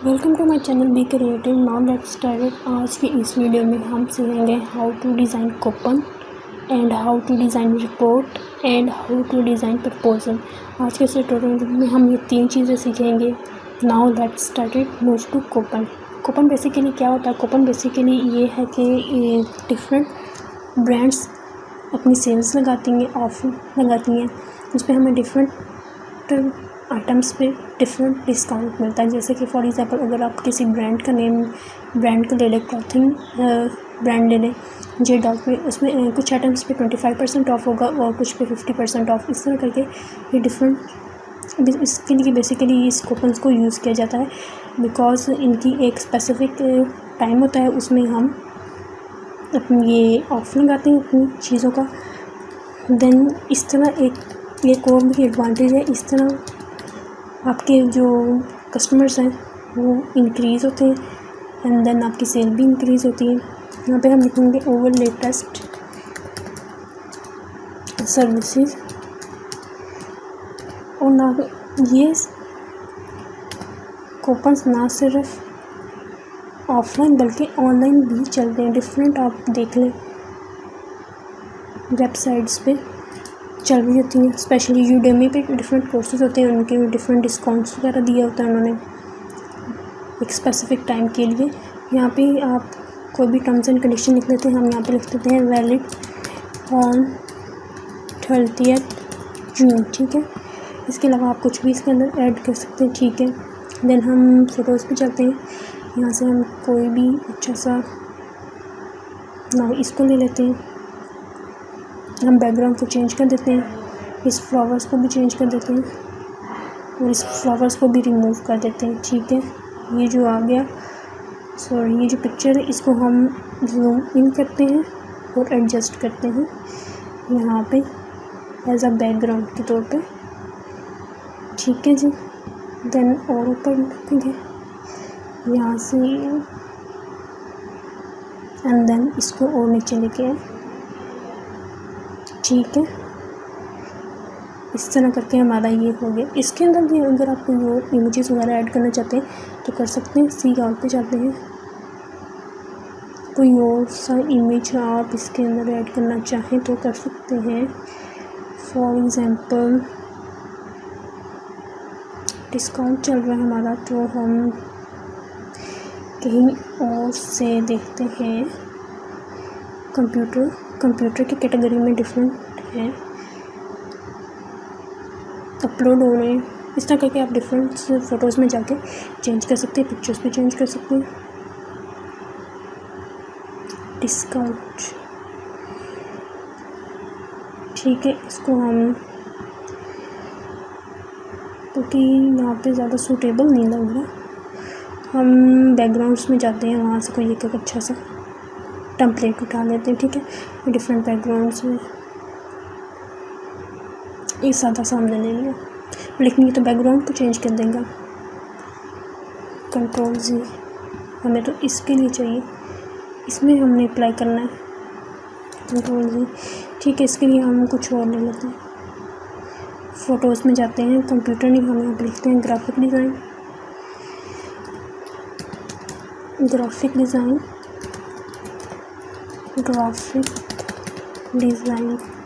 Welcome to my channel be creative. Now let's start. आज की इस वीडियो में हम सीखेंगे how to design coupon and how to design report and how to design proposal. आज के इस ट्यूटोरियल में हम ये तीन चीज़ें सीखेंगे। Now let's start. Move to coupon. Coupon basically क्या होता है? कूपन बेसिकली ये है कि डिफरेंट ब्रांड्स अपनी सेल्स लगाती हैं, ऑफर लगाती हैं, उस पर हमें डिफरेंट आइटम्स पे डिफरेंट डिस्काउंट मिलता है। जैसे कि फॉर एग्जांपल अगर आप किसी ब्रांड का ले लें, क्लॉथिंग ब्रांड ले लें जे डॉग में, उसमें कुछ आइटम्स पे 25% ऑफ होगा और कुछ पे 50% ऑफ। इस तरह करके ये डिफरेंट, इसके लिए बेसिकली इस कूपन्स को यूज़ किया जाता है बिकॉज इनकी एक स्पेसिफिक टाइम होता है, उसमें हम अपनी ये ऑफ लगाते हैं अपनी चीज़ों का। देन इस तरह एक और भी एडवांटेज है, इस तरह आपके जो कस्टमर्स हैं वो इंक्रीज़ होते हैं एंड देन आपकी सेल भी इंक्रीज़ होती है। यहाँ पे हम लिखेंगे ओवर लेटेस्ट सर्विसेज। और ना ये कूपन्स ना सिर्फ ऑफलाइन बल्कि ऑनलाइन भी चलते हैं। डिफरेंट आप देख लें वेबसाइट्स पे चल रही होती हैं, स्पेशली यूडेमी पे डिफरेंट कोर्सेज होते हैं, उनके डिफरेंट डिस्काउंट्स वगैरह दिया होता है उन्होंने एक स्पेसिफिक टाइम के लिए। यहाँ पे आप कोई भी टर्म्स एंड कंडीशन लिख लेते हैं। हम यहाँ पे लिख देते हैं वैलिड ऑन 30 जून, ठीक है। इसके अलावा आप कुछ भी इसके अंदर ऐड कर सकते हैं, ठीक है। देन हम फ़ोटोज़ पे चलते हैं। यहाँ से हम कोई भी अच्छा सा नाउ इसको ले लेते हैं, हम बैकग्राउंड को चेंज कर देते हैं, इस फ्लावर्स को भी चेंज कर देते हैं और इस फ्लावर्स को भी रिमूव कर देते हैं, ठीक है। ये जो आ गया, सॉरी, ये जो पिक्चर है इसको हम जूम इन करते हैं और एडजस्ट करते हैं यहाँ पे एज अ बैकग्राउंड के तौर पे, ठीक है जी। देन और ऊपर रखेंगे यहाँ से एंड देन इसको और नीचे लेके आए, ठीक है। इस तरह करके हमारा ये हो गया। इसके अंदर भी अगर आप कोई और इमेजेस वगैरह ऐड करना चाहते हैं तो कर सकते हैं। सी आउट पे जाते हैं, कोई और सा इमेज आप इसके अंदर ऐड करना चाहें तो कर सकते हैं। फॉर एग्जांपल डिस्काउंट चल रहा है हमारा, तो हम कहीं और से देखते हैं। कंप्यूटर की कैटेगरी में डिफरेंट है, अपलोड हो रहे हैं। इस तरह करके आप डिफरेंट फ़ोटोज़ में जाके चेंज कर सकते हैं, पिक्चर्स भी चेंज कर सकते हैं। डिस्काउंट, ठीक है। इसको हम, क्योंकि यहाँ पे ज़्यादा सूटेबल नहीं लग रहा, हम बैकग्राउंड्स में जाते हैं, वहाँ से कोई एक अच्छा सा टेम्पलेट उठा लेते हैं, ठीक है। डिफरेंट बैकग्राउंड्स में एक सादा सामने ले लिया, लेकिन ये तो बैकग्राउंड को चेंज कर देगा। कंट्रोल जी, हमें तो इसके लिए चाहिए, इसमें हमने अप्लाई करना है। कंट्रोल जी, ठीक है। इसके लिए हम कुछ और ले लेते हैं। फ़ोटोज़ में जाते हैं, कंप्यूटर नहीं, हम यहाँ पर लिखते हैं ग्राफिक डिज़ाइन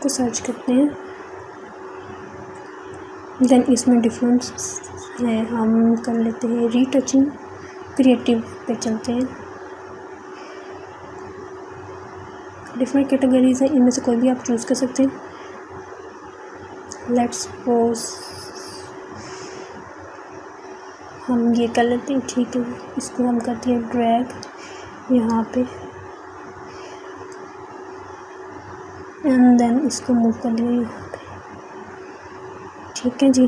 को सर्च करते हैं। देन इसमें डिफरेंस है, हम कर लेते हैं रीटचिंग क्रिएटिव पे चलते हैं। डिफरेंट कैटेगरीज हैं, इनमें से कोई भी आप चूज़ कर सकते हैं। लेट्स सपोज हम ये कर लेते हैं, ठीक है। इसको हम करते हैं ड्रैग यहाँ पे एंड देन इसको मूव कर लिया यहाँ पे, ठीक है जी।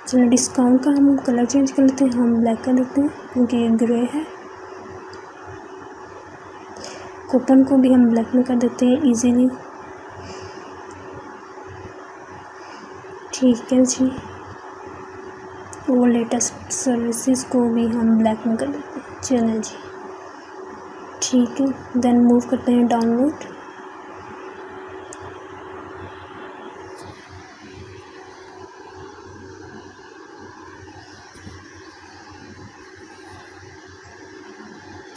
चलो डिस्काउंट का हम कलर चेंज कर लेते हैं, हम ब्लैक कर लेते हैं क्योंकि ये ग्रे है। कूपन को भी हम ब्लैक में कर देते हैं इजीली, ठीक है जी। वो लेटेस्ट सर्विसेज को भी हम ब्लैक में कर देते हैं, चलो जी, ठीक है। देन मूव करते हैं डाउनलोड,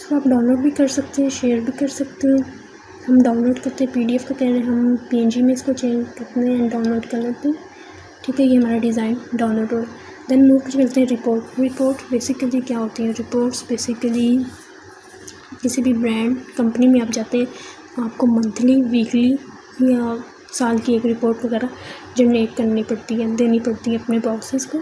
इसको आप डाउनलोड भी कर सकते हैं, शेयर भी कर सकते हैं। हम डाउनलोड करते हैं, PDF का कह रहे हैं, हम PNG में इसको चेंज करते हैं एंड डाउनलोड कर लेते हैं। ठीक है, ये हमारा डिज़ाइन डाउनलोड हो। देन मूव करते हैं रिपोर्ट। रिपोर्ट बेसिकली क्या होती है? रिपोर्ट्स बेसिकली किसी भी ब्रांड कंपनी में आप जाते हैं, आपको मंथली, वीकली या साल की एक रिपोर्ट वगैरह जनरेट करनी पड़ती है, देनी पड़ती है अपने बॉसेस को।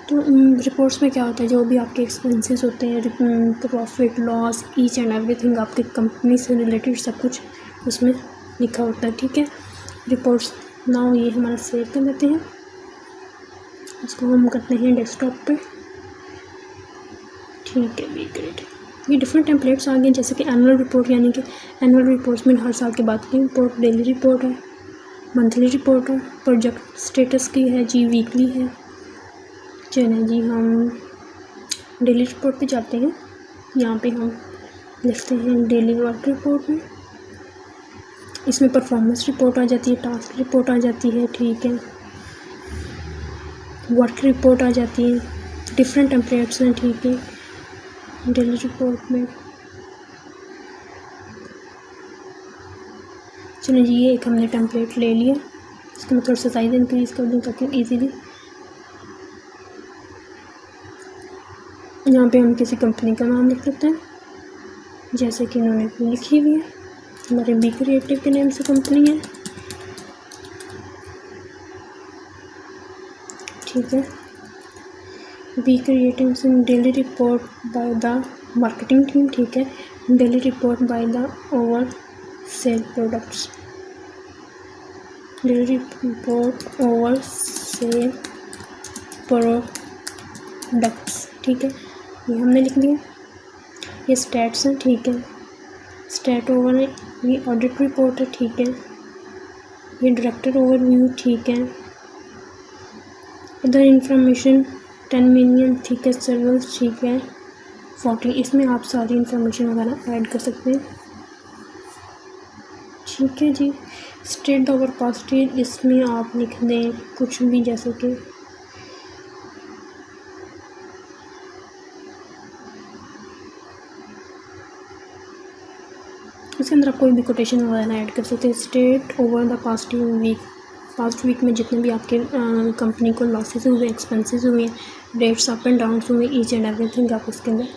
तो रिपोर्ट्स में क्या होता है, जो भी आपके एक्सपेंसेस होते हैं, profit loss, each and everything, आपकी कंपनी से रिलेटेड सब कुछ उसमें लिखा होता है। ठीक है, रिपोर्ट्स नाउ ये हमारा सेव कर लेते हैं। इसको हम करते हैं डेस्कटॉप पे। ठीक है, भी ग्रेट। ये डिफरेंट टेम्पलेट्स आ गए, जैसे कि एनुअल रिपोर्ट, यानी कि एनुअल रिपोर्ट्स में हर साल के बाद की रिपोर्ट, डेली रिपोर्ट है, मंथली रिपोर्ट है, प्रोजेक्ट स्टेटस की है जी, वीकली है। चलिए जी, हम डेली रिपोर्ट पे जाते हैं। यहाँ पे हम लिखते हैं डेली वर्क रिपोर्ट में। इसमें परफॉर्मेंस रिपोर्ट आ जाती है, टास्क रिपोर्ट आ जाती है, ठीक है, वर्क रिपोर्ट आ जाती है, डिफरेंट टेम्पलेट्स हैं। ठीक है, डेली रिपोर्ट में चलिए जी, ये एक हमने टेम्पलेट ले लिया। इसको मैं थोड़ा सा साइज इंक्रीज़ कर दूँ ताकि इजीली, यहाँ पे हम किसी कंपनी का नाम लिख लेते हैं, जैसे कि इन्होंने लिखी हुई है, हमारे बी क्रिएटिव के नेम से कंपनी है। ठीक है, बी क्रिएटिव से daily report by the marketing team. ठीक है, daily report by the over cell products, daily report over cell products. ठीक है, ये हमने लिख दिया। ये स्टैट्स हैं, ठीक है, स्टैट ओवर है। ये ऑडिट रिपोर्ट है, ठीक है, ये डायरेक्टर ओवरव्यू, ठीक है, अदर इंफॉर्मेशन 10 मिलियन, ठीक है, सर्वल्स, ठीक है, 40, इसमें आप सारी इंफॉर्मेशन वगैरह ऐड कर सकते हैं। ठीक है जी, स्टेट ओवर पास्ट ईयर, इसमें आप लिख दें कुछ भी, जैसे कि इसके अंदर आप कोई भी कोटेशन वगैरह ऐड कर सकते हैं। State over the past week, past week में जितने भी आपके कंपनी को लॉसेस हुए, एक्सपेंसेस हुए, रेट्स अप एंड डाउन हुए, ईच एंड एवरीथिंग आप उसके अंदर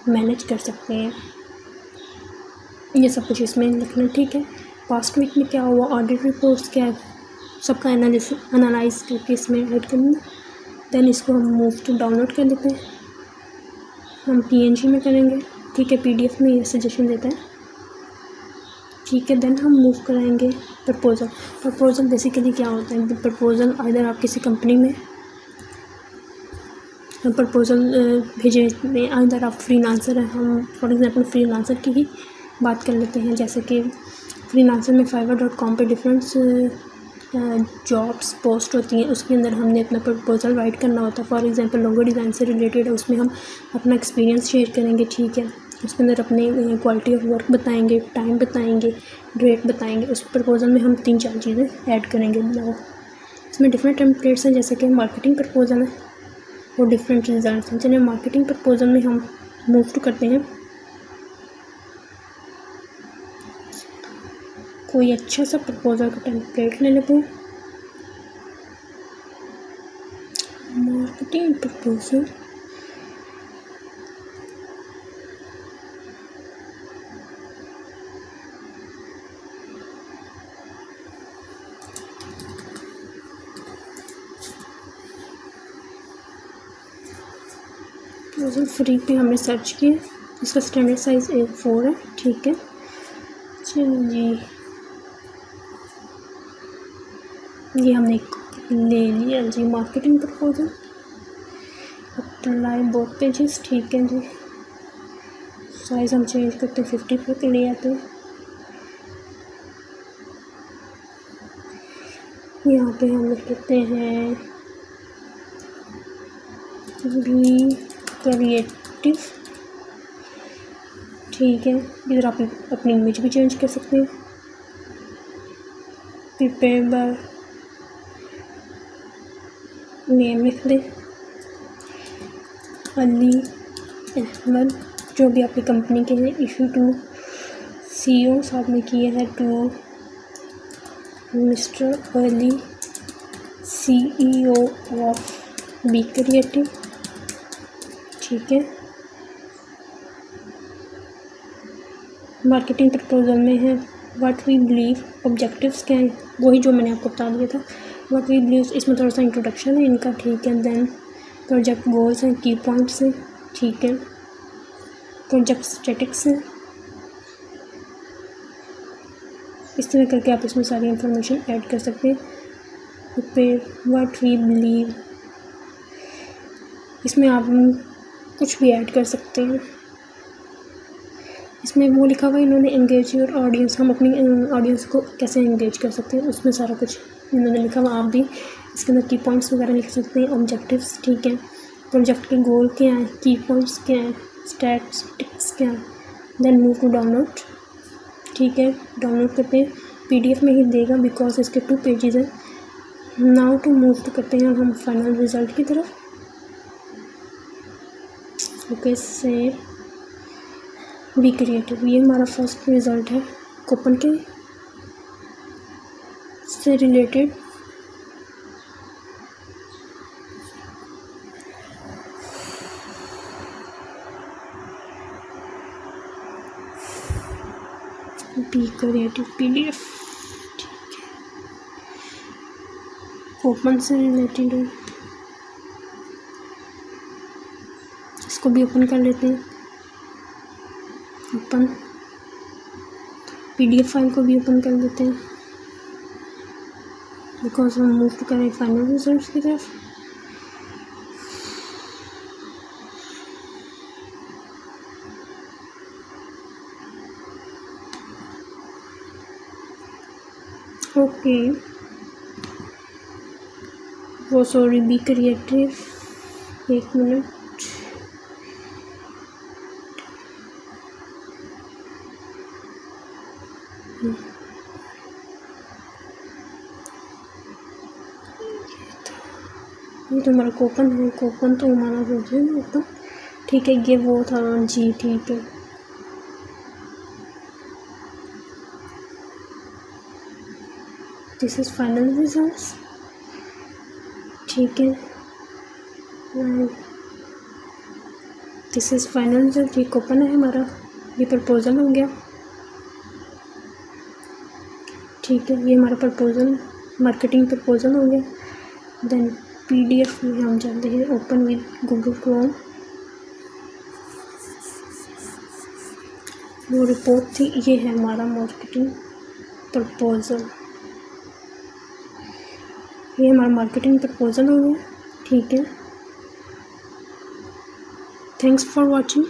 मैनेज कर सकते हैं। ये सब कुछ इसमें लिखना। ठीक है, पास्ट वीक में क्या हुआ, ऑडिट रिपोर्ट्स क्या है, सबका एनालाइज करके इसमें ऐड करना। देन इसको हम मूव टू डाउनलोड कर देते हैं, हम PNG में करेंगे। ठीक है, PDF में ये सजेशन देता है। ठीक है, देन हम मूव कराएंगे प्रपोज़ल। प्रपोज़ल बेसिकली क्या होता है, प्रपोज़ल इधर आप किसी कंपनी में प्रपोज़ल भेजने, इधर आप फ्रीलांसर हैं, हम फॉर एग्जांपल फ्रीलांसर की ही बात कर लेते हैं। जैसे कि फ्रीलांसर में fiverr.com पे डिफरेंट जॉब्स पोस्ट होती हैं, उसके अंदर हमने अपना प्रपोज़ल राइट करना होता है। फॉर एग्जांपल लोगो डिज़ाइन से रिलेटेड है, उसमें हम अपना एक्सपीरियंस शेयर करेंगे। ठीक है, उसके अंदर अपने क्वालिटी ऑफ वर्क बताएंगे, टाइम बताएंगे, रेट बताएंगे। उस प्रपोज़ल में हम 3-4 चीज़ें ऐड करेंगे। इसमें डिफरेंट टेम्पलेट्स हैं, जैसे कि मार्केटिंग प्रपोज़ल है और डिफरेंट रिजल्ट्स हैं। चलिए मार्केटिंग प्रपोज़ल में हम मूव टू करते हैं। कोई अच्छा सा प्रपोज़ल का टेम्पलेट ले लेते हैं। मार्केटिंग प्रपोज़ल, प्रपोज़ल फ्री पे हमने सर्च किया, इसका स्टैंडर्ड साइज़ A4 है। ठीक है, चलिए जी, ये हमने ले लिया जी marketing proposal. Apply both pages, ठीक है जी, साइज़ हम चेंज करते हैं, 50 पे ले आते हैं। यहाँ पे हम लिख लेते हैं बी क्रिएटिव। ठीक है, इधर आप अपनी इमेज भी चेंज कर सकते हैं। प्रिपेयर बाय नेम लिख दें, अली अहमद जो भी आपकी कंपनी के हैं। इशू टू CEO साहब ने किए हैं, to mister Ali CEO of Be Creative. ठीक है, मार्केटिंग प्रपोजल में है व्हाट वी बिलीव, ऑब्जेक्टिव्स क्या हैं, वही जो मैंने आपको बता दिया था। व्हाट वी बिलीव, इसमें थोड़ा सा इंट्रोडक्शन है इनका। ठीक है, देन प्रोजेक्ट गोल्स हैं, की पॉइंट्स हैं। ठीक है, प्रोजेक्ट स्टैटिक्स हैं। इस तरह करके आप इसमें सारी इंफॉर्मेशन ऐड कर सकते हैं। फिर व्हाट वी बिलीव, इसमें आप कुछ भी ऐड कर सकते हैं। इसमें वो लिखा हुआ है इन्होंने, एंगेज योर ऑडियंस, हम अपनी ऑडियंस को कैसे एंगेज कर सकते हैं, उसमें सारा कुछ इन्होंने लिखा हुआ। आप भी इसके अंदर की पॉइंट्स वगैरह लिख सकते हैं, ऑब्जेक्टिव्स। ठीक है, प्रोजेक्ट के गोल क्या हैं, की पॉइंट्स क्या हैं, स्टैटिस्टिक्स क्या हैं। Then move to download. ठीक है, डाउनलोड करते हैं, PDF में ही देगा बिकॉज इसके 2 पेजेस हैं। नाउ टू मूव तो करते हैं हम फाइनल रिज़ल्ट की तरफ। ओके, से बी क्रिएटिव, ये हमारा फर्स्ट रिज़ल्ट है कूपन के से रिलेटेड। बी क्रिएटिव PDF, ठीक है, कूपन से रिलेटेड है। इसको भी ओपन कर लेते हैं। ओपन, PDF फाइल को भी ओपन कर लेते हैं बिकॉज हम मूव करें फाइनल रिजल्ट्स की तरफ। ओके, वो सॉरी बी क्रिएटिव, 1 मिनट। ये तो हमारा कूपन है, कूपन तो हमारा हो जाए ओपन। ठीक है, ये वो था जी। ठीक है, दिस इज़ फाइनल रिजल्ट्स। ठीक है, दिस इज़ फाइनल रिजल्ट। ये कूपन है हमारा, ये प्रपोजल हो गया। ठीक है, ये हमारा प्रपोजल, मार्केटिंग प्रपोजल हो गया। देन PDF में हम जाते हैं, ओपन विद गूगल क्रोम। वो रिपोर्ट थी, ये है हमारा मार्केटिंग प्रपोजल। ये हमारा मार्केटिंग प्रपोजल हो गया। ठीक है, थैंक्स फॉर वॉचिंग।